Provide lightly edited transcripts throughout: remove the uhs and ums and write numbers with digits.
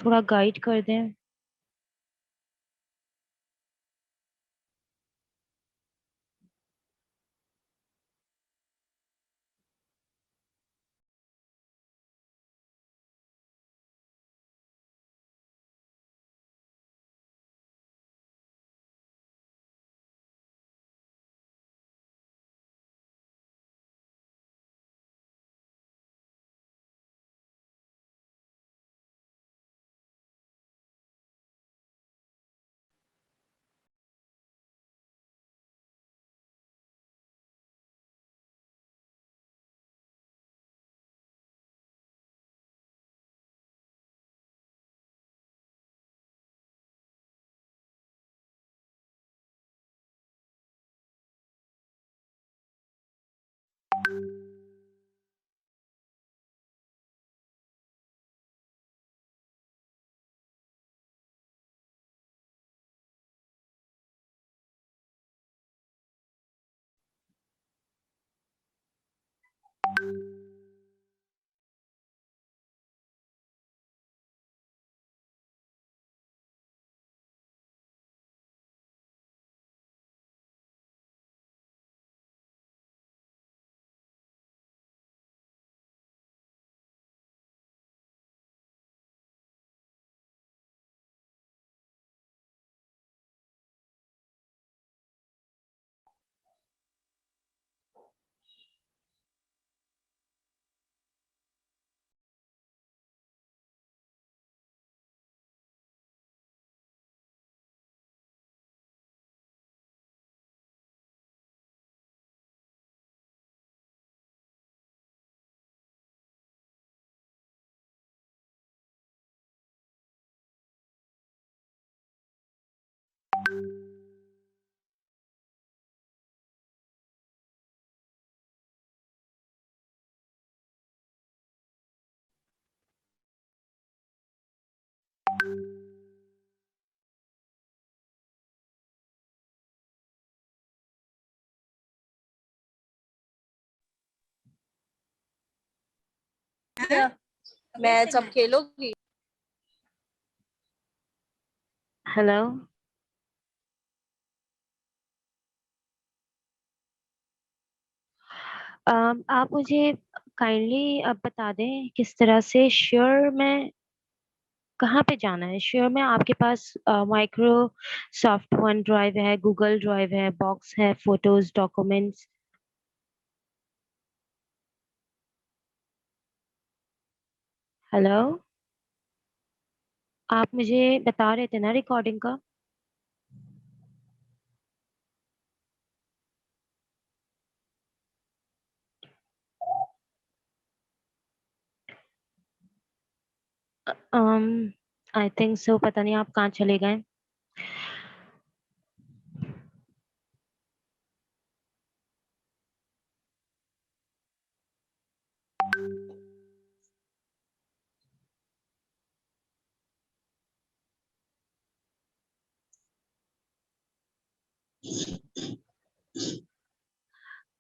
थोड़ा गाइड कर दें। मैच अब खेलोगी? हेलो। आप मुझे काइंडली बता दें किस तरह से श्योर में कहाँ पे जाना है। श्योर में आपके पास माइक्रोसॉफ्ट वन ड्राइव है, गूगल ड्राइव है, बॉक्स है, फोटोज, डॉक्यूमेंट्स। हेलो। आप मुझे बता रहे थे ना रिकॉर्डिंग का। आई थिंक सो, पता नहीं आप कहाँ चले गए।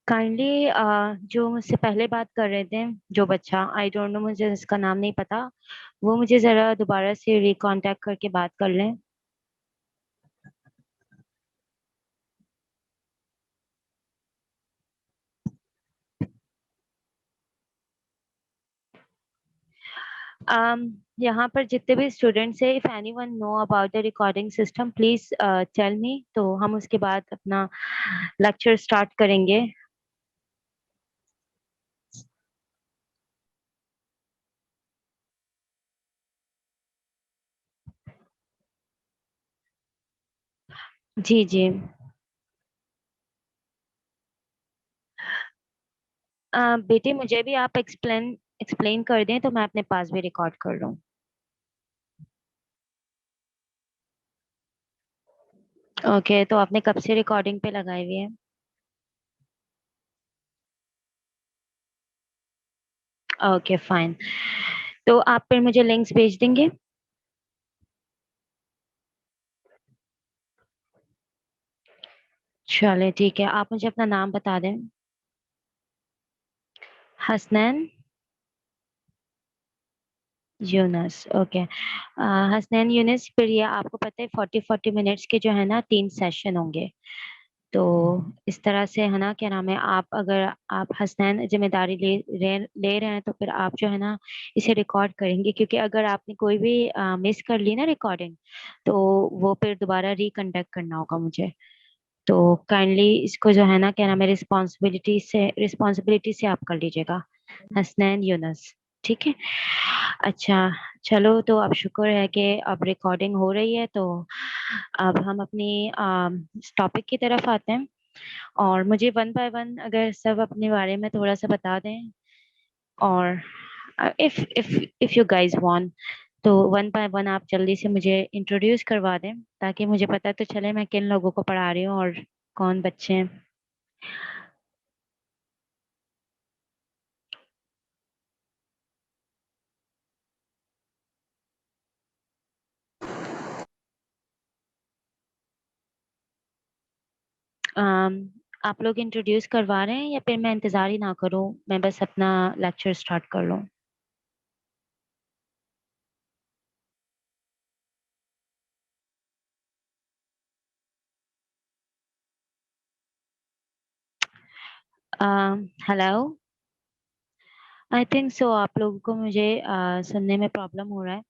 काइंडली जो मुझसे पहले बात कर रहे थे, जो बच्चा, आई डोंट नो, मुझे इसका नाम नहीं पता, वो मुझे जरा दोबारा से रिकांटेक्ट करके बात कर लें। यहाँ पर जितने भी स्टूडेंट्स हैं, if anyone know about the recording system please tell me, तो हम उसके बाद अपना लेक्चर स्टार्ट करेंगे। जी जी। बेटे, मुझे भी आप एक्सप्लेन एक्सप्लेन कर दें तो मैं अपने पास भी रिकॉर्ड कर लूँ। ओके, तो आपने कब से रिकॉर्डिंग पे लगाई हुई है? Okay fine. तो आप फिर मुझे लिंक्स भेज देंगे? चलिए ठीक है, आप मुझे अपना नाम बता दें। हसनैन। यूनस, ओके। हसनैन यूनस, फिर ये आपको पता है 40-40 मिनट्स के जो है ना 3 सेशन होंगे। तो इस तरह से है ना, क्या नाम है, आप अगर आप हसनैन जिम्मेदारी ले रहे हैं तो फिर आप जो है ना इसे रिकॉर्ड करेंगे, क्योंकि अगर आपने कोई भी मिस कर ली ना रिकॉर्डिंग, तो वो फिर दोबारा रिकंडक्ट करना होगा मुझे। तो काइंडली इसको जो है ना, क्या नाम है, रिस्पॉन्सिबिलिटी से आप कर लीजिएगा, हसनैन यूनस। ठीक है। अच्छा, चलो, तो अब शुक्र है कि अब रिकॉर्डिंग हो रही है, तो अब हम अपनी टॉपिक की तरफ आते हैं। और मुझे वन बाय वन अगर सब अपने बारे में थोड़ा सा बता दें, और if if if you guys want, तो वन बाय वन आप जल्दी से मुझे इंट्रोड्यूस करवा दें, ताकि मुझे पता तो चले मैं किन लोगों को पढ़ा रही हूँ और कौन बच्चे हैं। अम, आप लोग इंट्रोड्यूस करवा रहे हैं या फिर मैं इंतजार ही ना करूं, मैं बस अपना लेक्चर स्टार्ट कर लूं? हेलो। आई थिंक सो आप लोगों को मुझे सुनने में प्रॉब्लम हो रहा है।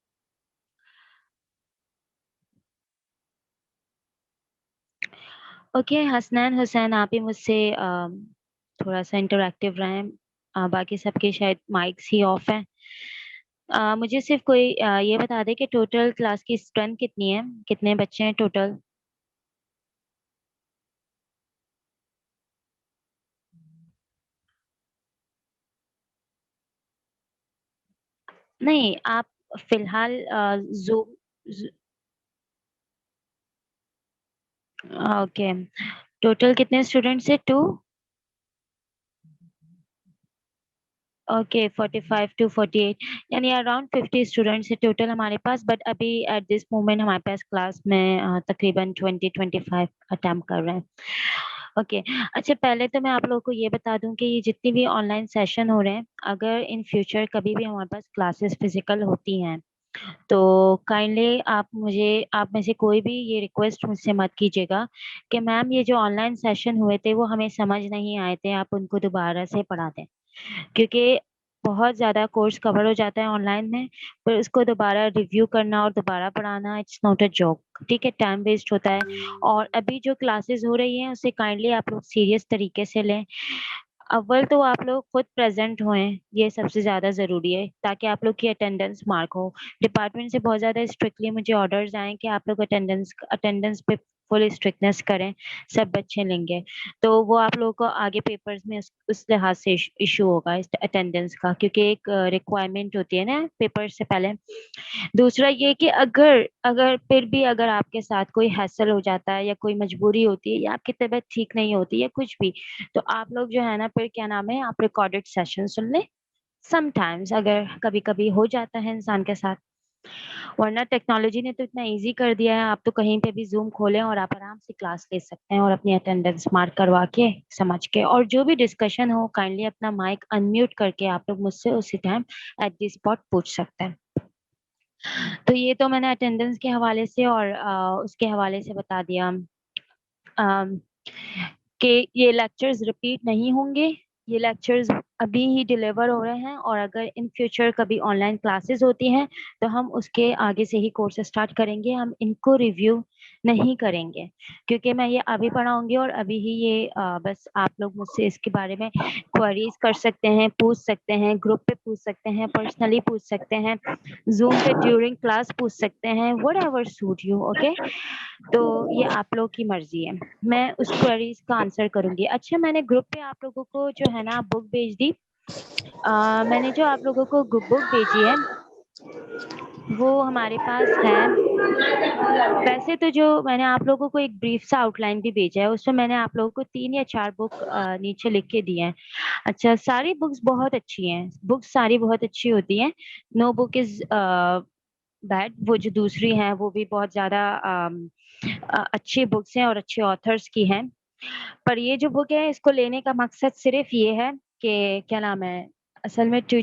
ओके, हसनैन हुसैन, आप ही मुझसे थोड़ा सा इंटरैक्टिव रहें। बाकी सबके शायद माइक्स ही ऑफ हैं। मुझे सिर्फ कोई ये बता दे कि टोटल क्लास की स्ट्रेंथ कितनी है, कितने बच्चे हैं टोटल? नहीं, आप फिलहाल जूम। ओके, टोटल कितने स्टूडेंट्स है? 2? ओके, 45 to 48, यानी अराउंड 50 स्टूडेंट्स है टोटल हमारे पास। बट अभी एट दिस मोमेंट हमारे पास क्लास में तकरीबन 20-25 अटेम्प्ट कर रहे हैं। ओके। अच्छा, पहले तो मैं आप लोगों को ये बता दूं कि ये जितनी भी ऑनलाइन सेशन हो रहे हैं, अगर इन फ्यूचर कभी भी हमारे पास क्लासेस फिजिकल होती हैं, तो काइंडली आप में से कोई भी ये रिक्वेस्ट मुझसे मत कीजिएगा कि मैम ये जो ऑनलाइन सेशन हुए थे वो हमें समझ नहीं आए थे, आप उनको दोबारा से पढ़ा दें। क्योंकि बहुत ज़्यादा कोर्स कवर हो जाता है ऑनलाइन में, फिर उसको दोबारा रिव्यू करना और दोबारा पढ़ाना, इट्स नॉट अ जॉब। ठीक है, टाइम वेस्ट होता है। और अभी जो क्लासेस हो रही हैं उसे काइंडली आप लोग सीरियस तरीके से लें। अव्वल तो आप लोग खुद प्रेजेंट हों, ये सबसे ज़्यादा ज़रूरी है, ताकि आप लोग की अटेंडेंस मार्क हो। डिपार्टमेंट से बहुत ज़्यादा स्ट्रिक्टली मुझे ऑर्डर्स आए कि आप लोग अटेंडेंस अटेंडेंस पे फुल स्ट्रिक्टनेस करें, सब बच्चे लेंगे। तो वो आप लोगों को आगे पेपर्स में उस लिहाज से इशू होगा इस अटेंडेंस का, क्योंकि एक रिक्वायरमेंट होती है ना पेपर से पहले। दूसरा ये कि अगर अगर फिर भी अगर आपके साथ कोई हैसल हो जाता है या कोई मजबूरी होती है या आपकी तबीयत ठीक नहीं होती है कुछ भी, तो आप लोग जो है ना, फिर क्या नाम है, आप रिकॉर्डेड सेशन सुन लें। समटाइम्स अगर कभी कभी हो जाता है इंसान के साथ, वरना टेक्नोलॉजी ने तो इतना इजी कर दिया है, आप तो कहीं पे भी जूम खोलें और आप आराम से क्लास ले सकते हैं और अपनी अटेंडेंस मार्क करवा के समझ के, और जो भी डिस्कशन हो काइंडली अपना माइक अनम्यूट करके आप लोग मुझसे उसी टाइम एट द स्पॉट पूछ सकते हैं। तो ये तो मैंने अटेंडेंस के हवाले से और उसके हवाले से बता दिया कि ये लेक्चर्स रिपीट नहीं होंगे। ये लेक्चर्स अभी ही डिलीवर हो रहे हैं, और अगर इन फ्यूचर कभी ऑनलाइन क्लासेस होती हैं तो हम उसके आगे से ही कोर्स स्टार्ट करेंगे, हम इनको रिव्यू नहीं करेंगे, क्योंकि मैं ये अभी पढ़ाऊंगी और अभी ही ये बस आप लोग मुझसे इसके बारे में क्वेरीज कर सकते हैं, पूछ सकते हैं, ग्रुप पे पूछ सकते हैं, पर्सनली पूछ सकते हैं, जूम पे ड्यूरिंग क्लास पूछ सकते हैं, what ever suit you. Okay, तो ये आप लोग की मर्जी है, मैं उस क्वेरीज का आंसर करूंगी। अच्छा, मैंने ग्रुप पे आप लोगों को जो है ना बुक भेज दी। मैंने जो आप लोगों को बुक भेजी है वो हमारे पास है। वैसे तो जो मैंने आप लोगों को एक ब्रीफ सा आउटलाइन भी भेजा है, उसमें मैंने आप लोगों को 3 या 4 बुक नीचे लिख के दिए हैं। अच्छा, सारी बुक्स बहुत अच्छी हैं, बुक्स सारी बहुत अच्छी होती हैं। No book is bad. वो जो दूसरी हैं वो भी बहुत ज्यादा अच्छी बुक्स हैं और अच्छे ऑथर्स की हैं। पर ये जो बुक है इसको लेने का मकसद सिर्फ ये है कि क्या नाम है, असल में जो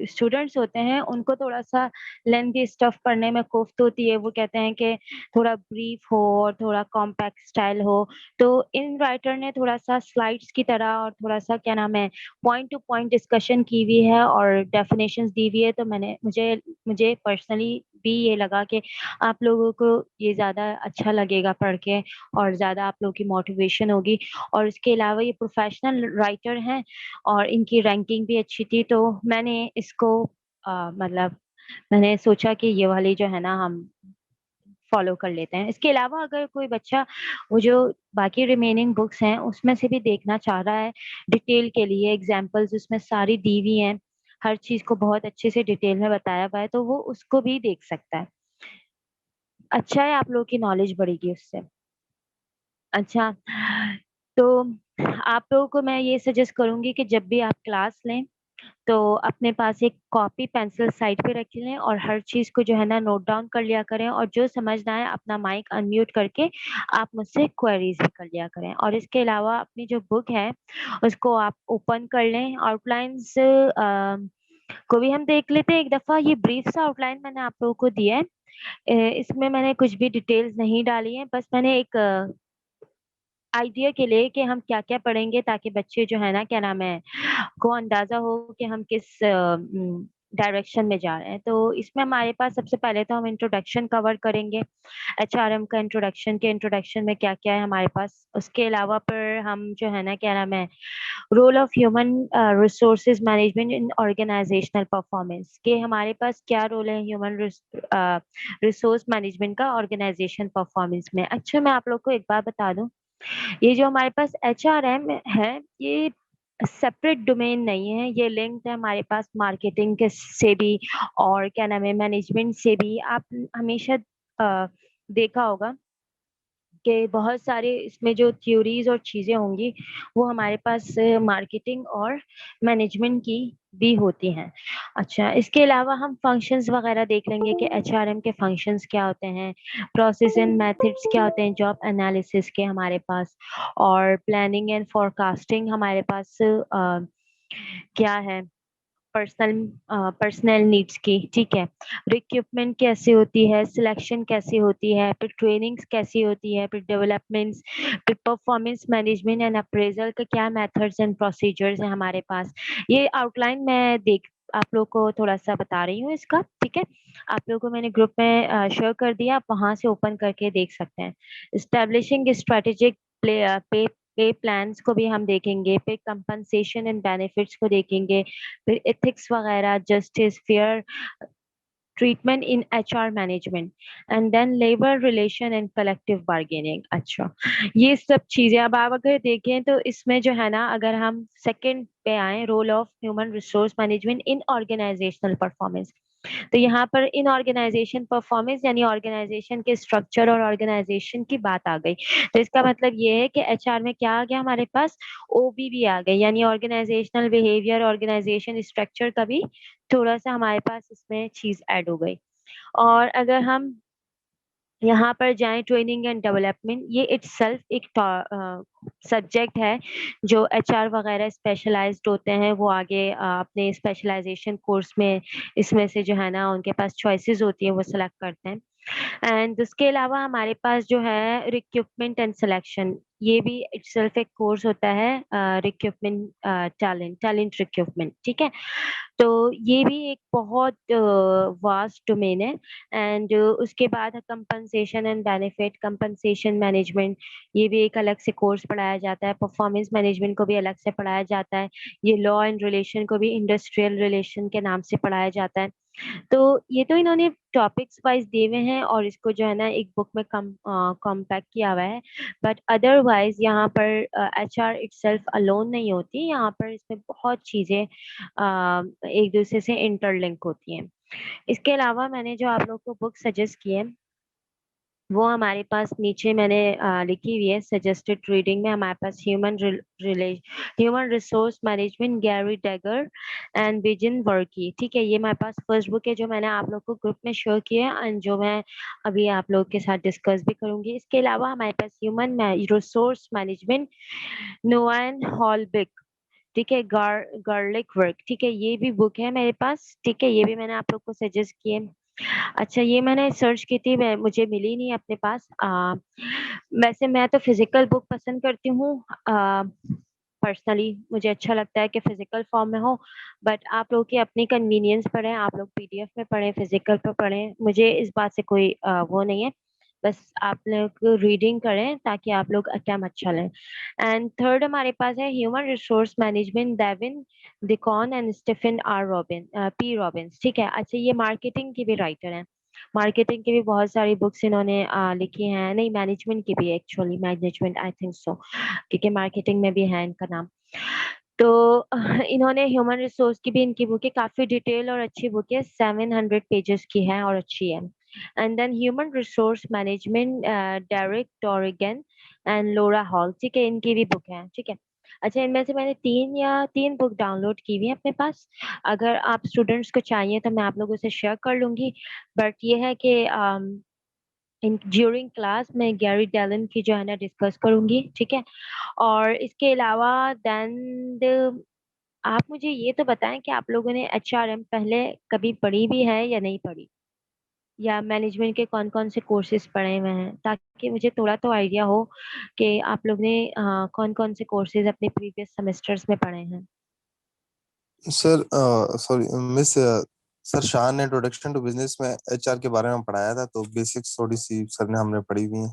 स्टूडेंट्स होते हैं उनको थोड़ा सा लेंथी स्टफ पढ़ने में कोफ्त होती है। वो कहते हैं कि थोड़ा ब्रीफ हो और थोड़ा कॉम्पैक्ट स्टाइल हो। तो इन राइटर ने थोड़ा सा स्लाइड्स की तरह और थोड़ा सा क्या नाम है, पॉइंट टू पॉइंट डिस्कशन की हुई है और डेफिनेशंस दी हुई है। तो मैंने मुझे मुझे पर्सनली भी ये लगा कि आप लोगों को ये ज़्यादा अच्छा लगेगा पढ़ के, और ज़्यादा आप लोगों की मोटिवेशन होगी। और इसके अलावा ये प्रोफेशनल राइटर हैं और इनकी रैंकिंग भी अच्छी थी। तो मैंने इसको मतलब मैंने सोचा कि ये वाली जो है ना हम फॉलो कर लेते हैं। इसके अलावा अगर कोई बच्चा वो जो बाकी रिमेनिंग बुक्स हैं उसमें से भी देखना चाह रहा है डिटेल के लिए, एग्जांपल्स उसमें सारी दी हुई हैं, हर चीज को बहुत अच्छे से डिटेल में बताया हुआ है, तो वो उसको भी देख सकता है। अच्छा है, आप लोगों की नॉलेज बढ़ेगी उससे। अच्छा, तो आप लोगों को मैं ये सजेस्ट करूंगी कि जब भी आप क्लास लें तो अपने पास एक कॉपी पेंसिल साइड पे रख लें और हर चीज को जो है ना नोट डाउन कर लिया करें, और जो समझना है अपना माइक अनम्यूट करके आप मुझसे क्वेरीज भी कर लिया करें। और इसके अलावा अपनी जो बुक है उसको आप ओपन कर लें, आउटलाइंस को भी हम देख लेते हैं एक दफा। ये ब्रीफ सा आउटलाइन मैंने आप लोगों को दिया है। इसमें मैंने कुछ भी डिटेल्स नहीं डाली है, बस मैंने एक आइडिया के लिए कि हम क्या क्या पढ़ेंगे, ताकि बच्चे जो है ना क्या नाम है को अंदाजा हो कि हम किस डायरेक्शन में जा रहे हैं। तो इसमें हमारे पास सबसे पहले तो हम इंट्रोडक्शन कवर करेंगे, एचआरएम का इंट्रोडक्शन। के इंट्रोडक्शन में क्या क्या है हमारे पास। उसके अलावा पर हम जो है ना क्या नाम है role of human resources management in organisational performance, के हमारे पास क्या रोल है ह्यूमन रिसोर्स मैनेजमेंट का ऑर्गेनाइजेशन परफॉर्मेंस में। अच्छा, मैं आप लोग को एक बात बता दूं, ये जो हमारे पास एचआरएम है ये सेपरेट डोमेन नहीं है, ये लिंक्ड है हमारे पास मार्केटिंग के से भी और क्या नाम है मैनेजमेंट से भी। आप हमेशा देखा होगा कि बहुत सारे इसमें जो थ्योरीज और चीजें होंगी वो हमारे पास मार्केटिंग और मैनेजमेंट की भी होती हैं। अच्छा, इसके अलावा हम फंक्शंस वगैरह देख लेंगे कि एचआरएम के फंक्शंस क्या होते हैं, प्रोसेस एंड मेथड्स क्या होते हैं जॉब एनालिसिस के हमारे पास, और प्लानिंग एंड फोरकास्टिंग हमारे पास क्या है, पर्सनल नीड्स की। ठीक है, रिक्रूटमेंट कैसे होती है, सिलेक्शन कैसे होती है, फिर ट्रेनिंग्स कैसी होती है, फिर डेवलपमेंट्स, फिर परफॉर्मेंस मैनेजमेंट एंड अप्रेजल के क्या मेथड्स एंड प्रोसीजर्स हैं हमारे पास। ये आउटलाइन मैं देख आप लोग को थोड़ा सा बता रही हूँ इसका। ठीक है, आप लोगों को मैंने ग्रुप में शेयर कर दिया, आप वहां से ओपन करके देख सकते हैं। स्टैब्लिशिंग स्ट्रेटेजिक पे पे प्लान्स को भी हम देखेंगे, पे कंपनसेशन एंड बेनिफिट्स को देखेंगे, फिर एथिक्स वगैरह, justice, fair treatment in HR management, and then labour relation and collective bargaining. अच्छा, ये सब चीजें अब आप अगर देखें तो इसमें जो है ना अगर हम सेकंड पे आए, role of human resource management in organisational performance, तो यहाँ पर इन ऑर्गेनाइजेशन परफॉर्मेंस यानी ऑर्गेनाइजेशन के स्ट्रक्चर और ऑर्गेनाइजेशन की बात आ गई। तो इसका मतलब ये है कि एचआर में क्या आ गया हमारे पास, ओबी भी आ गई, यानी ऑर्गेनाइजेशनल बिहेवियर, ऑर्गेनाइजेशन स्ट्रक्चर का भी थोड़ा सा हमारे पास इसमें चीज ऐड हो गई। और अगर हम यहाँ पर जाएं, ट्रेनिंग एंड डेवलपमेंट, ये इटसेल्फ एक सब्जेक्ट है जो एचआर वगैरह स्पेशलाइज्ड होते हैं, वो आगे अपने स्पेशलाइजेशन कोर्स में इसमें से जो है ना उनके पास चॉइसेस होती है वो सिलेक्ट करते हैं। एंड उसके अलावा हमारे पास जो है रिक्रूटमेंट एंड सिलेक्शन, ये भी इटसेल्फ एक कोर्स होता है, रिक्रूटमेंट टैलेंट रिक्रूटमेंट। ठीक है, तो ये भी एक बहुत वास्ट डोमेन है। एंड उसके बाद compensation and benefit, compensation management, ये भी एक अलग से कोर्स पढ़ाया जाता है। परफॉर्मेंस मैनेजमेंट को भी अलग से पढ़ाया जाता है। ये लॉ एंड रिलेशन को भी इंडस्ट्रियल रिलेशन के नाम से पढ़ाया जाता है। तो ये तो इन्होंने टॉपिक्स वाइज दिए हुए हैं और इसको जो है ना एक बुक में कम कॉम्पैक्ट किया हुआ है। बट अदरवाइज यहाँ पर एचआर इटसेल्फ अलोन नहीं होती, यहाँ पर इसमें बहुत चीजें एक दूसरे से इंटरलिंक होती हैं। इसके अलावा मैंने जो आप लोग को बुक सजेस्ट की है वो हमारे पास नीचे मैंने लिखी हुई है सजेस्टेड रीडिंग में। हमारे पास human resource management, Gary Dessler and विजन वर्की। ठीक है, ये हमारे पास फर्स्ट बुक है जो मैंने आप लोग को ग्रुप में शेयर किया है एंड जो मैं अभी आप लोग के साथ डिस्कस भी करूंगी। इसके अलावा हमारे पास ह्यूमन रिसोर्स मैनेजमेंट, नोएन हॉलबिक। ठीक है, गार्लिक वर्क, ठीक है, ये भी बुक है मेरे पास, ठीक है, ये भी मैंने आप लोग को सजेस्ट किए। अच्छा, ये मैंने सर्च की थी, मुझे मिली नहीं अपने पास। वैसे मैं तो फिजिकल बुक पसंद करती हूँ। पर्सनली मुझे अच्छा लगता है कि फिजिकल फॉर्म में हो, बट आप लोग की अपनी कन्वीनियंस पर है, आप लोग पीडीएफ में पढ़ें, फिजिकल पर पढ़ें, मुझे इस बात से कोई वो नहीं है। बस आप लोग रीडिंग करें ताकि आप लोग एग्जाम अच्छा लें। एंड थर्ड हमारे पास है human resource management, David DeCenzo and Stephen R Robin P Robbins, ठीक है। अच्छा, ये मार्केटिंग की भी राइटर हैं, मार्केटिंग की भी बहुत सारी बुक्स इन्होंने लिखी हैं, नहीं मैनेजमेंट की भी, एक्चुअली मैनेजमेंट आई थिंक सो, क्योंकि मार्केटिंग में भी है इनका नाम। तो इन्होंने ह्यूमन रिसोर्स की भी, इनकी बुक है, काफी डिटेल और अच्छी बुक है, 700 पेजेस की है और अच्छी है। And then human resource management, Derek Torrington and Laura Hall, ठीक है, इनकी भी बुक है, ठीक है। अच्छा, इनमें से मैंने तीन बुक डाउनलोड की हुई है अपने पास। अगर आप स्टूडेंट्स को चाहिए तो मैं आप लोगों से शेयर कर लूंगी, बट ये है कि इन ड्यूरिंग क्लास मैं गैरी डेलन की जो है ना डिस्कस करूंगी, ठीक है। और इसके अलावा देन आप मुझे ये तो बताएं कि आप लोगों ने एचआरएम पहले कभी पढ़ी भी है या नहीं पढ़ी, या मैनेजमेंट के कौन कौन से कोर्सेज पढ़े हुए हैं, ताकि मुझे थोड़ा तो आइडिया हो कि आप लोग ने कौन कौन से कोर्सेज अपने प्रीवियस सेमेस्टर्स में पढ़े हैं। Sir sorry miss, sir Shah ने इंट्रोडक्शन टू बिजनेस में एचआर के बारे में पढ़ाया था, तो बेसिक्स थोड़ी सी सर ने हमने पढ़ी हुई है।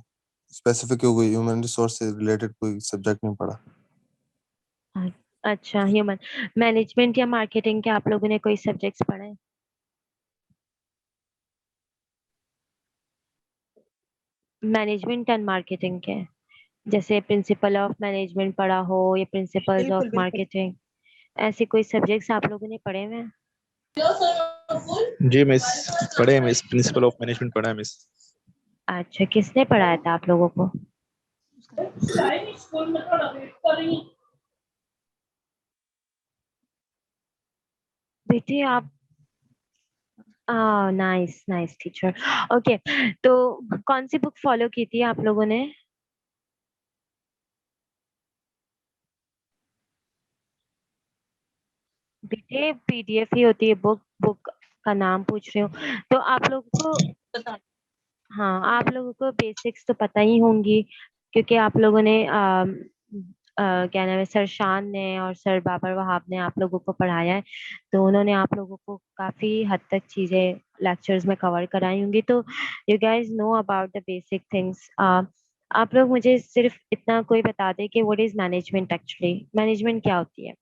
स्पेसिफिक कोई ह्यूमन रिसोर्स से रिलेटेड कोई सब्जेक्ट नहीं पढ़ा। अच्छा, ह्यूमन मैनेजमेंट या मार्केटिंग के आप लोगों ने कोई सब्जेक्ट्स पढ़े हैं? मैनेजमेंट एंड मार्केटिंग के, जैसे प्रिंसिपल ऑफ मैनेजमेंट पढ़ा हो या प्रिंसिपल्स ऑफ बिल्कुल बिल्कुल। मार्केटिंग, ऐसे कोई सब्जेक्ट्स आप लोगों ने पढ़े हुए हैं? जी मिस, पढ़े हैं मिस, प्रिंसिपल ऑफ मैनेजमेंट पढ़ा है मिस। अच्छा, किसने पढ़ाया था आप लोगों को? बेटे आप, नाइस नाइस टीचर। ओके, तो कौन सी बुक फॉलो की थी आप लोगों ने? बेटे पीडीएफ ही होती है बुक, बुक का नाम पूछ रही हूँ। तो आप लोगों को, बता। हाँ आप लोगों को बेसिक्स तो पता ही होंगी, क्योंकि आप लोगों ने क्या नाम है, सर शान ने और सर बाबर वहाब ने आप लोगों को पढ़ाया है, तो उन्होंने आप लोगों को काफी हद तक चीजें लेक्चर्स में कवर कराई होंगी, तो you guys no about the basic things. आप लोग मुझे सिर्फ इतना कोई बता दें कि what is management, actually management क्या होती है?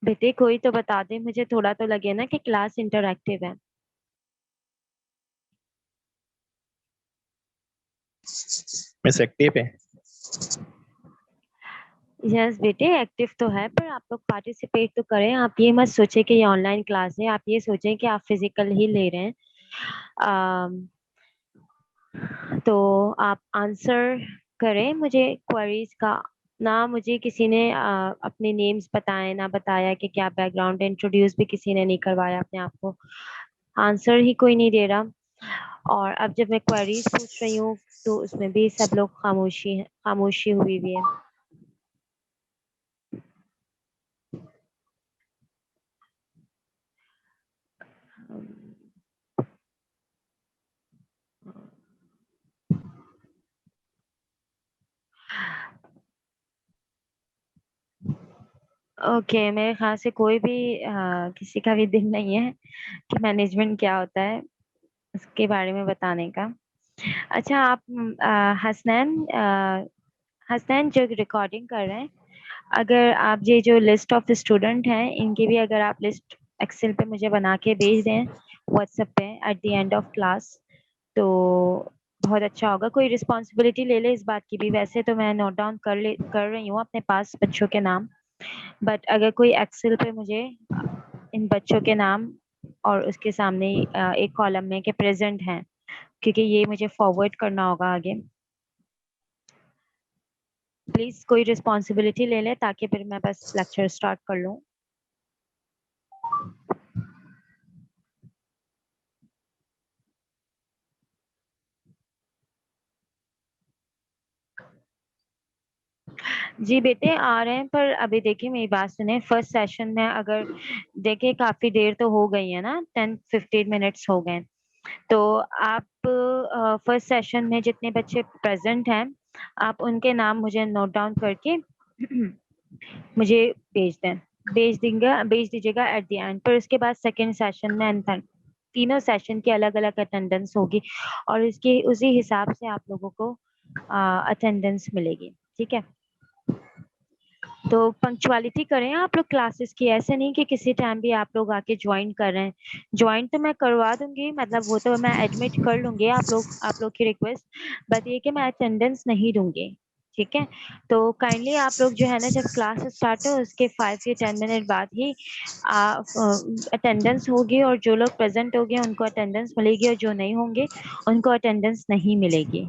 बेटे कोई तो बता दे मुझे, थोड़ा तो लगे ना कि क्लास इंटरैक्टिव है। मिस एक्टिव है। यस बेटे, एक्टिव तो है, पर आप लोग पार्टिसिपेट तो करें, आप ये मत सोचे कि ये ऑनलाइन क्लास है, आप ये सोचें कि आप फिजिकल ही ले रहे हैं। अम, तो आप आंसर करें मुझे क्वेरीज का। ना मुझे किसी ने अपने नेम्स बताए, ना बताया कि क्या बैकग्राउंड, इंट्रोड्यूस भी किसी ने नहीं करवाया अपने आप को, आंसर ही कोई नहीं दे रहा। और अब जब मैं क्वेरीज पूछ रही हूँ तो उसमें भी सब लोग खामोशी हुई हुई है। ओके, मेरे ख्याल से कोई भी किसी का भी दिल नहीं है कि मैनेजमेंट क्या होता है उसके बारे में बताने का। अच्छा, आप हसनैन जो रिकॉर्डिंग कर रहे हैं, अगर आप ये जो लिस्ट ऑफ स्टूडेंट हैं इनकी भी अगर आप लिस्ट एक्सेल पे मुझे बना के भेज दें व्हाट्सएप पे at the end of class, तो बहुत अच्छा होगा। कोई रिस्पॉन्सिबिलिटी ले ले इस बात की भी, वैसे तो मैं नोट डाउन कर रही हूँ अपने पास बच्चों के नाम, बट अगर कोई एक्सेल पे मुझे इन बच्चों के नाम और उसके सामने एक कॉलम में के प्रेजेंट हैं, क्योंकि ये मुझे फॉरवर्ड करना होगा आगे। प्लीज कोई रिस्पॉन्सिबिलिटी ले ले ताकि फिर मैं बस लेक्चर स्टार्ट कर लूँ। जी बेटे आ रहे हैं, पर अभी देखिए मेरी बात सुने। फर्स्ट सेशन में अगर देखिए काफी देर तो हो गई है ना, 10-15 मिनट्स हो गए, तो आप फर्स्ट सेशन में जितने बच्चे प्रेजेंट हैं आप उनके नाम मुझे नोट डाउन करके मुझे भेज दीजिएगा एट द एंड। पर उसके बाद सेकेंड सेशन में तीनों सेशन की अलग अलग अटेंडेंस होगी और इसके उसी हिसाब से आप लोगों को अटेंडेंस मिलेगी, ठीक है? तो पंक्चुअलिटी करें आप लोग क्लासेस की, ऐसे नहीं कि किसी टाइम भी आप लोग आके ज्वाइन कर रहे हैं। ज्वाइन तो मैं करवा दूंगी, मतलब वो तो मैं एडमिट कर लूंगी आप लोग की रिक्वेस्ट, बट ये कि मैं अटेंडेंस नहीं दूंगी, ठीक है? तो काइंडली आप लोग जो है ना, जब क्लास स्टार्ट हो उसके 5 या 10 मिनट बाद ही अटेंडेंस होगी, और जो लोग प्रेजेंट होंगे उनको अटेंडेंस मिलेगी और जो नहीं होंगे उनको अटेंडेंस नहीं मिलेगी,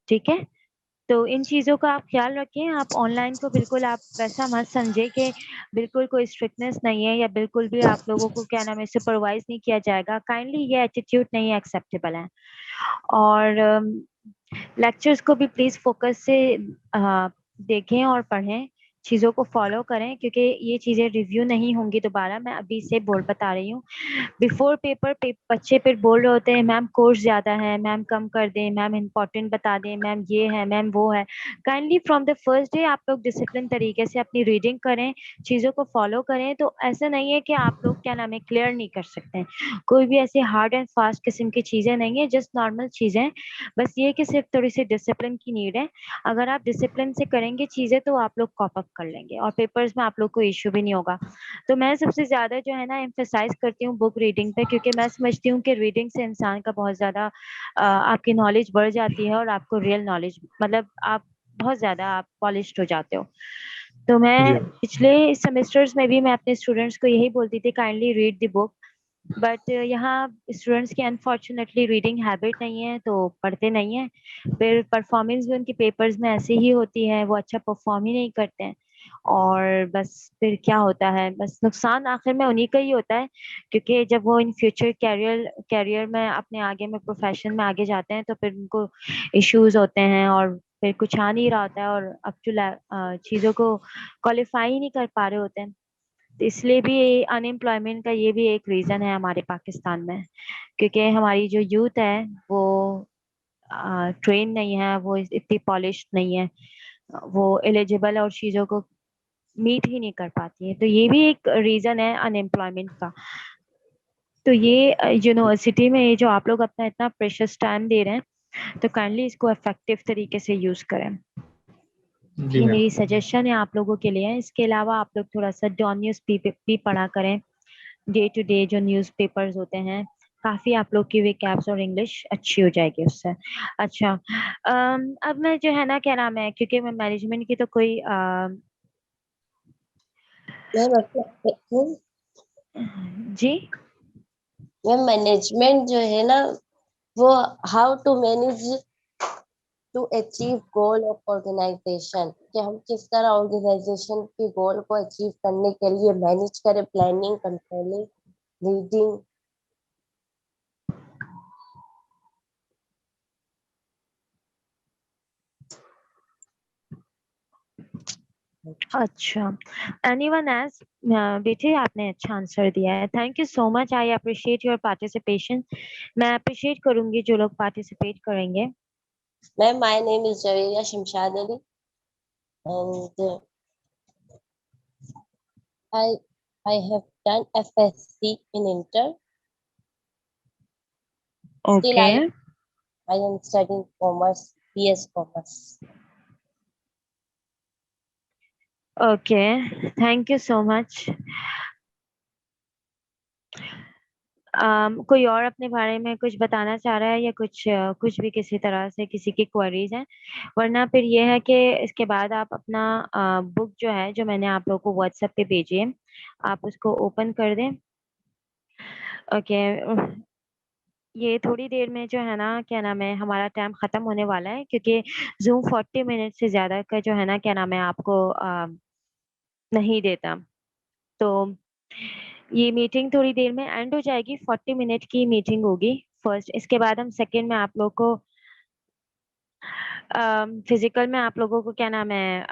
ठीक है? तो इन चीज़ों का आप ख्याल रखें। आप ऑनलाइन को बिल्कुल आप वैसा मत समझे कि बिल्कुल कोई स्ट्रिक्टनेस नहीं है या बिल्कुल भी आप लोगों को क्या नाम है सुपरवाइज नहीं किया जाएगा। काइंडली ये एटीट्यूड नहीं एक्सेप्टेबल है। और लेक्चर्स को भी प्लीज फोकस से देखें और पढ़ें, चीज़ों को फॉलो करें, क्योंकि ये चीज़ें रिव्यू नहीं होंगी दोबारा। मैं अभी से बता रही हूँ। बिफोर पेपर बच्चे फिर बोल रहे होते हैं मैम कोर्स ज़्यादा है, मैम कम कर दें, मैम इम्पोर्टेंट बता दें, मैम ये है, मैम वो है। Kindly from the first day आप लोग डिसिप्लिन तरीके से अपनी रीडिंग करें, चीज़ों को फॉलो करें। तो ऐसा नहीं है कि आप लोग क्या नाम है क्लियर नहीं कर सकते हैं। कोई भी ऐसी हार्ड एंड फास्ट किस्म की चीज़ें नहीं है, जस्ट नॉर्मल चीज़ें। बस ये कि सिर्फ थोड़ी सी डिसिप्लिन की नीड है। अगर आप डिसिप्लिन से करेंगे चीज़ें तो आप लोग कॉप अप कर लेंगे और पेपर्स में आप लोग को इश्यू भी नहीं होगा। तो मैं सबसे ज़्यादा जो है ना एम्फेसाइज करती हूँ बुक रीडिंग पे, क्योंकि मैं समझती हूँ कि रीडिंग से इंसान का बहुत ज़्यादा आपकी नॉलेज बढ़ जाती है और आपको रियल नॉलेज, मतलब आप बहुत ज़्यादा आप पॉलिश्ड हो जाते हो। तो जी मैं पिछले सेमेस्टर्स में भी मैं अपने स्टूडेंट्स को यही बोलती थी kindly read the book, but यहाँ स्टूडेंट्स की अनफॉर्चुनेटली रीडिंग हैबिट नहीं है तो पढ़ते नहीं है। फिर परफॉर्मेंस भी उनकी पेपर्स में ऐसे ही होती है, वो अच्छा परफॉर्म ही नहीं करते हैं। और बस फिर क्या होता है, बस नुकसान आखिर में उन्हीं का ही होता है, क्योंकि जब वो इन फ्यूचर कैरियर में अपने आगे में प्रोफेशन में आगे जाते हैं तो फिर उनको इश्यूज होते हैं और फिर कुछ आ नहीं रहा होता है, और अब जो चीज़ों को क्वालिफाई ही नहीं कर पा रहे होते हैं। तो इसलिए भी अनएम्प्लॉयमेंट का ये भी एक रीजन है हमारे पाकिस्तान में, क्योंकि हमारी जो यूथ है वो ट्रेन नहीं है, वो इतनी पॉलिश नहीं है, वो एलिजिबल और चीजों को मीट ही नहीं कर पाती है। तो ये भी एक रीजन है अनएम्प्लॉयमेंट का। तो ये यूनिवर्सिटी में ये जो आप लोग अपना इतना प्रेशियस टाइम दे रहे हैं, तो काइंडली इसको इफेक्टिव तरीके से यूज करें। जी ये मैम। मेरी सजेशन है आप लोगों के लिए। इसके अलावा आप लोग थोड़ा सा डॉन न्यूज भी पढ़ा करें। डे टू डे जो न्यूज़पेपर्स होते हैं, काफी आप लोग की विकैब्स और इंग्लिश अच्छी हो जाएगी उससे। अच्छा, अब मैं जो है ना क्या नाम है, क्योंकि मैं मैनेजमेंट की तो कोई मैम जी मैम मैनेजमेंट जो है ना वो how to manage to achieve goal of organisation, कि हम किस तरह ऑर्गेनाइजेशन के गोल को अचीव करने के लिए मैनेज करें, प्लानिंग, कंट्रोलिंग, रीडिंग। अच्छा, एनीवन एल्स? बेटे आपने अच्छा आंसर दिया है, thank you so much, I appreciate your participation. मैं अप्रिशिएट करूंगी जो लोग पार्टिसिपेट करेंगे। Ma'am my name is Javeria Shamshad Ali and I I have done FSC in Inter. Still okay I am studying commerce, BS Commerce. Okay, thank you so much. कोई और अपने बारे में कुछ बताना चाह रहा है या कुछ भी किसी तरह से किसी की क्वेरीज हैं? वरना फिर ये है कि इसके बाद आप अपना बुक जो है जो मैंने आप लोगों को व्हाट्सएप पे भेजी है, आप उसको ओपन कर दें। ओके, ये थोड़ी देर में जो है ना क्या नाम है हमारा टाइम खत्म होने वाला है, क्योंकि जूम 40 मिनट से ज्यादा का जो है ना क्या नाम है आपको नहीं देता। तो ये मीटिंग थोड़ी देर में एंड हो जाएगी, 40 मिनट की मीटिंग होगी फर्स्ट। इसके बाद हम सेकंड में आप लोग को फिजिकल में आप लोगों को क्या नाम है,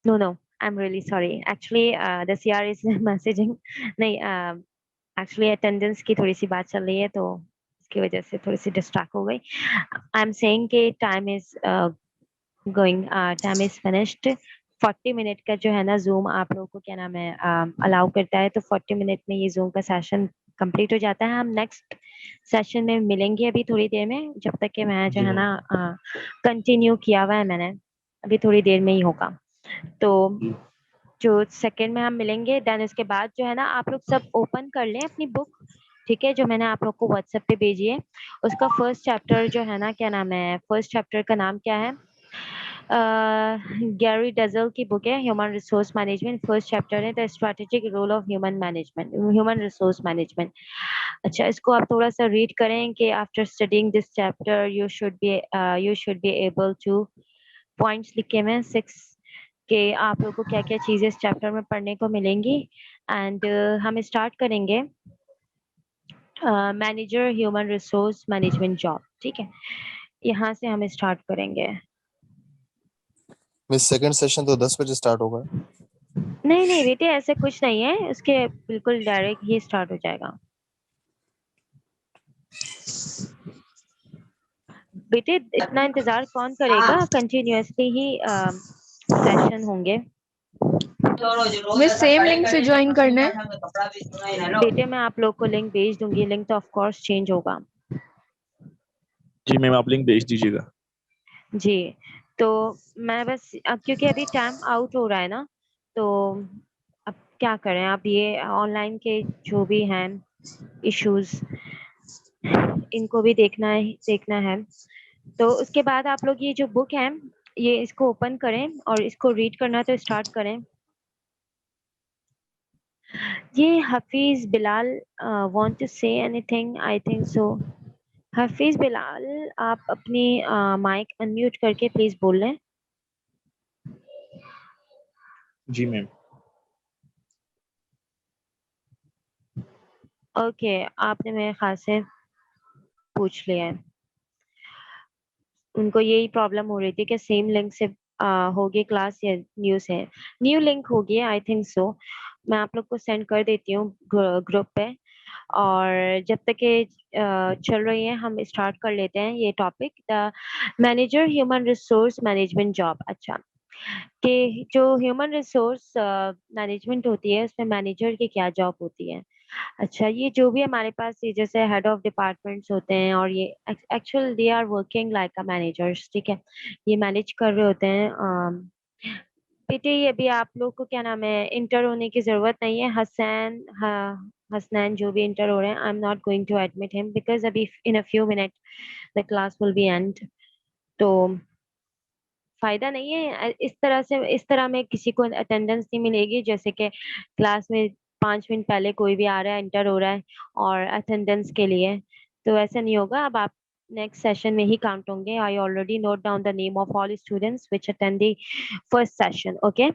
no no, I am really sorry, actually the CR is messaging. नहीं, एक्चुअली अटेंडेंस की थोड़ी सी बात चल रही है, तो इसकी वजह से थोड़ी सी डिस्ट्रैक्ट हो गई। आई एम सेइंग कि टाइम इज फिनिश्ड। 40 मिनट का जो है ना जूम आप लोगों को क्या नाम है अलाउ करता है, तो 40 मिनट में ये जूम का सेशन कंप्लीट हो जाता है। हम नेक्स्ट सेशन में मिलेंगे अभी थोड़ी देर में, जब तक कि मैं जो जी है मैम। ना कंटिन्यू किया हुआ है मैंने, अभी थोड़ी देर में ही होगा। तो जो सेकंड में हम मिलेंगे, देन उसके बाद जो है ना आप लोग सब ओपन कर लें अपनी बुक, ठीक है, जो मैंने आप लोग को व्हाट्सएप पे भेजी है। उसका फर्स्ट चैप्टर जो है ना क्या नाम है, फर्स्ट चैप्टर का नाम क्या है, गैरी डजल की बुक है human resource management. First chapter है the strategic role of human resource management. अच्छा, इसको आप थोड़ा सा रीड करें कि after studying this chapter you should be able to, points लिखे हुए हैं 6 के आप लोग को क्या क्या चीजें इस चैप्टर में पढ़ने को मिलेंगी। एंड हम स्टार्ट करेंगे manager human resource management job, ठीक है, यहाँ से हम स्टार्ट करेंगे। मिस सेकंड सेशन तो 10 बजे स्टार्ट होगा। नहीं नहीं बेटे, ऐसे कुछ नहीं है, उसके बिल्कुल डायरेक्ट ही स्टार्ट हो जाएगा। बेटे इतना इंतजार कौन करेगा, कंटिन्यूअसली ही सेशन होंगे। मिस सेम लिंक से ज्वाइन करना है। बेटे मैं आप लोग को लिंक भेज दूंगी, लिंक तो ऑफ कोर्स चेंज होगा। जी मैम, आप लिंक भेज दीजिएगा। जी, तो मैं बस क्योंकि अभी टाइम आउट हो रहा है ना, तो अब क्या करें, अब ये ऑनलाइन के जो भी हैं इश्यूज, इनको भी देखना है। तो उसके बाद आप लोग ये जो बुक है, ये इसको ओपन करें और इसको रीड करना तो स्टार्ट करें। ये Hafeez Bilal want to say anything, I think so. Hafeez Bilal, आप अपनी माइक अनम्यूट करके प्लीज बोल लें। जी मैम। ओके, आपने मेरे ख्याल से पूछ लिया है। उनको यही प्रॉब्लम हो रही थी कि सेम लिंक से होगी क्लास या न्यू से, न्यू लिंक होगी आई थिंक सो। मैं आप लोग को सेंड कर देती हूँ ग्रुप पे। और जब तक ये चल रही है, हम स्टार्ट कर लेते हैं ये topic, the manager human resource management job. अच्छा, कि जो ह्यूमन रिसोर्स मैनेजमेंट होती है, उसमें मैनेजर की क्या जॉब होती है। अच्छा, ये जो भी हमारे पास ये जैसे हेड ऑफ डिपार्टमेंट्स होते हैं, और ये actual they are working like a managers, ठीक है, ये मैनेज कर रहे होते हैं। बेटे ये अभी आप लोग को क्या नाम है इंटर होने की जरूरत नहीं है। हसनैन जो भी इंटर हो रहे हैं, I am not going to admit him because अभी in a few minute the class will be end. तो फायदा नहीं है इस तरह में किसी को अटेंडेंस नहीं मिलेगी, जैसे कि क्लास में 5 मिनट पहले कोई भी आ रहा है, इंटर हो रहा है और अटेंडेंस के लिए, तो ऐसा नहीं होगा। अब आप नेक्स्ट सेशन में ही काउंट होंगे। I already note down the name of all students which attend the first session. Okay,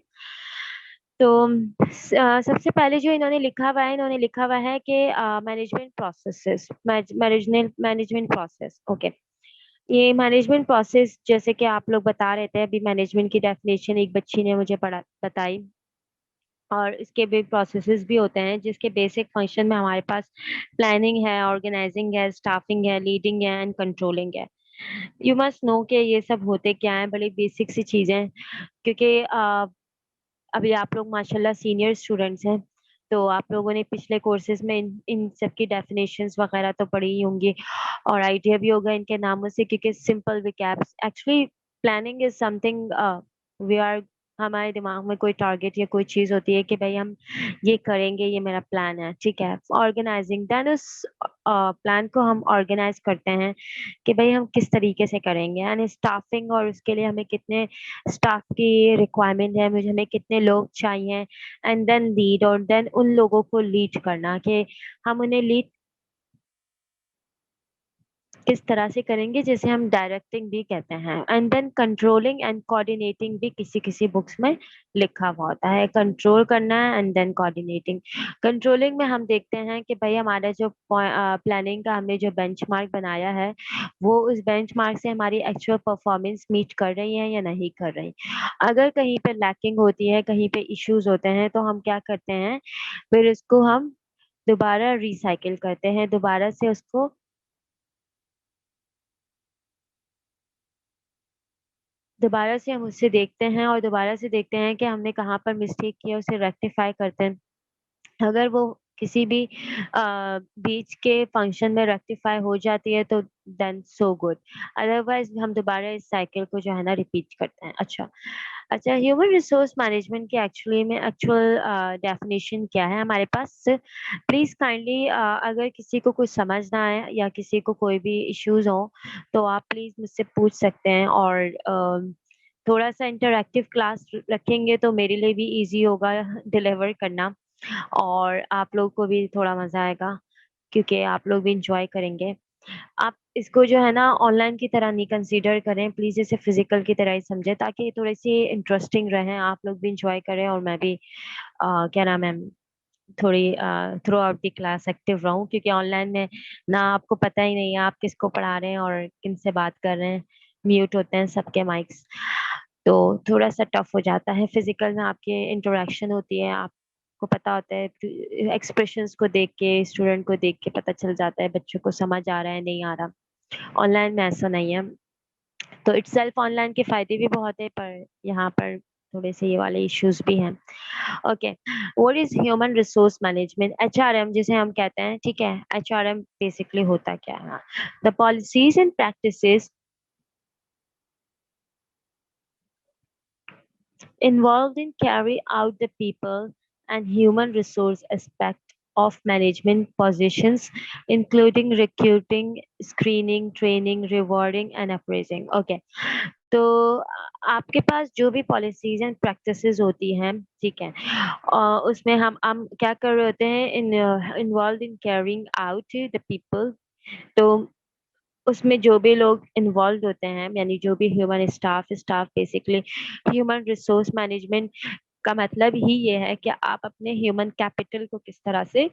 तो सबसे पहले जो इन्होंने लिखा हुआ है, इन्होंने लिखा हुआ है कि management processes, management process. Okay, ये मैनेजमेंट प्रोसेस जैसे कि आप लोग बता रहे थे अभी, मैनेजमेंट की डेफिनेशन एक बच्ची ने मुझे बताई, और इसके भी प्रोसेसेस भी होते हैं जिसके बेसिक फंक्शन में हमारे पास प्लानिंग है, ऑर्गेनाइजिंग है, स्टाफिंग है, लीडिंग है एंड कंट्रोलिंग है। यू मस्ट नो कि ये सब होते क्या है, बड़ी बेसिक सी चीजें हैं। क्योंकि अभी आप लोग माशाल्लाह सीनियर स्टूडेंट्स हैं, तो आप लोगों ने पिछले कोर्सेज में इन सब की डेफिनेशंस वगैरह तो पढ़ी ही होंगी, और आइडिया भी होगा इनके नामों से, क्योंकि सिंपल विकैप्स actually planning is something we are हमारे दिमाग में कोई टारगेट या कोई चीज होती है कि भाई हम ये करेंगे, ये मेरा प्लान है, ठीक है। ऑर्गेनाइजिंग, देन उस प्लान को हम ऑर्गेनाइज करते हैं कि भाई हम किस तरीके से करेंगे, एंड स्टाफिंग, और उसके लिए हमें कितने स्टाफ की रिक्वायरमेंट है, मुझे हमें कितने लोग चाहिए, एंड देन लीड, और देन उन लोगों को लीड करना कि हम उन्हें लीड किस तरह से करेंगे, जिसे हम डायरेक्टिंग भी कहते हैं। And then controlling and coordinating भी किसी किसी बुक्स में लिखा हुआ होता है। कंट्रोल करना है एंड देन कोऑर्डिनेटिंग। कंट्रोलिंग में हम देखते हैं कि भाई हमारा जो प्लानिंग का हमने जो बेंचमार्क बनाया है, वो उस बेंचमार्क से हमारी एक्चुअल परफॉर्मेंस मीट कर रही है या नहीं कर रही। अगर कहीं पे लैकिंग होती है, कहीं पे इश्यूज होते हैं, तो हम क्या करते हैं, फिर इसको हम दोबारा रिसाइकिल करते हैं, दोबारा से हम उससे देखते हैं, और दोबारा से देखते हैं कि हमने कहाँ पर मिस्टेक किया, उसे रेक्टिफाई करते हैं। अगर वो किसी भी बीच के फंक्शन में रेक्टिफाई हो जाती है तो देन सो गुड, अदरवाइज हम दोबारा इस साइकिल को जो है ना रिपीट करते हैं। अच्छा, अच्छा, ह्यूमन रिसोर्स मैनेजमेंट की एक्चुअली में एक्चुअल डेफिनेशन क्या है हमारे पास? प्लीज काइंडली, अगर किसी को कुछ समझ ना आए या किसी को कोई भी इश्यूज हो, तो आप प्लीज मुझसे पूछ सकते हैं, और थोड़ा सा इंटरैक्टिव क्लास रखेंगे तो मेरे लिए भी इजी होगा डिलीवर करना, और आप लोग को भी थोड़ा मजा आएगा, क्योंकि आप लोग भी इंजॉय करेंगे। आप इसको जो है ना ऑनलाइन की तरह नहीं कंसीडर करें, प्लीज इसे फिजिकल की तरह ही समझें, ताकि थोड़ी सी इंटरेस्टिंग रहे, आप लोग भी इंजॉय करें और मैं भी क्या नाम है, थोड़ी through out the class active रहूं, क्योंकि ऑनलाइन में ना आपको पता ही नहीं है आप किसको पढ़ा रहे हैं और किन से बात कर रहे हैं, म्यूट होते हैं सबके माइक्स, तो थोड़ा सा टफ हो जाता है। फिजिकल में आपके इंटरेक्शन होती है, आपको पता होता है, एक्सप्रेशंस को देख के, स्टूडेंट को देख के पता चल जाता है बच्चों को समझ आ रहा है नहीं आ रहा। ऑनलाइन में ऐसा नहीं है। तो इटसेल्फ ऑनलाइन के फायदे भी बहुत है, पर यहाँ पर थोड़े से ये वाले इश्यूज भी हैं। Okay, what is human resource management? HRM जिसे हम कहते हैं, ठीक है। एचआरएम बेसिकली होता क्या है? The policies and practices involved in carry out the people and human resource aspect of management positions, including recruiting, screening, training, rewarding, and appraising. Okay. तो आपके पास जो भी पॉलिसीज एंड प्रैक्टिसेस होती हैं, ठीक है, उसमें हम क्या कर रहे होते हैं, involve in carrying out the people. तो उसमें जो भी लोग इन्वॉल्व होते हैं, यानी जो भी human staff basically, human resource management का मतलब ही ये है कि आप अपने ह्यूमन कैपिटल को किस तरह से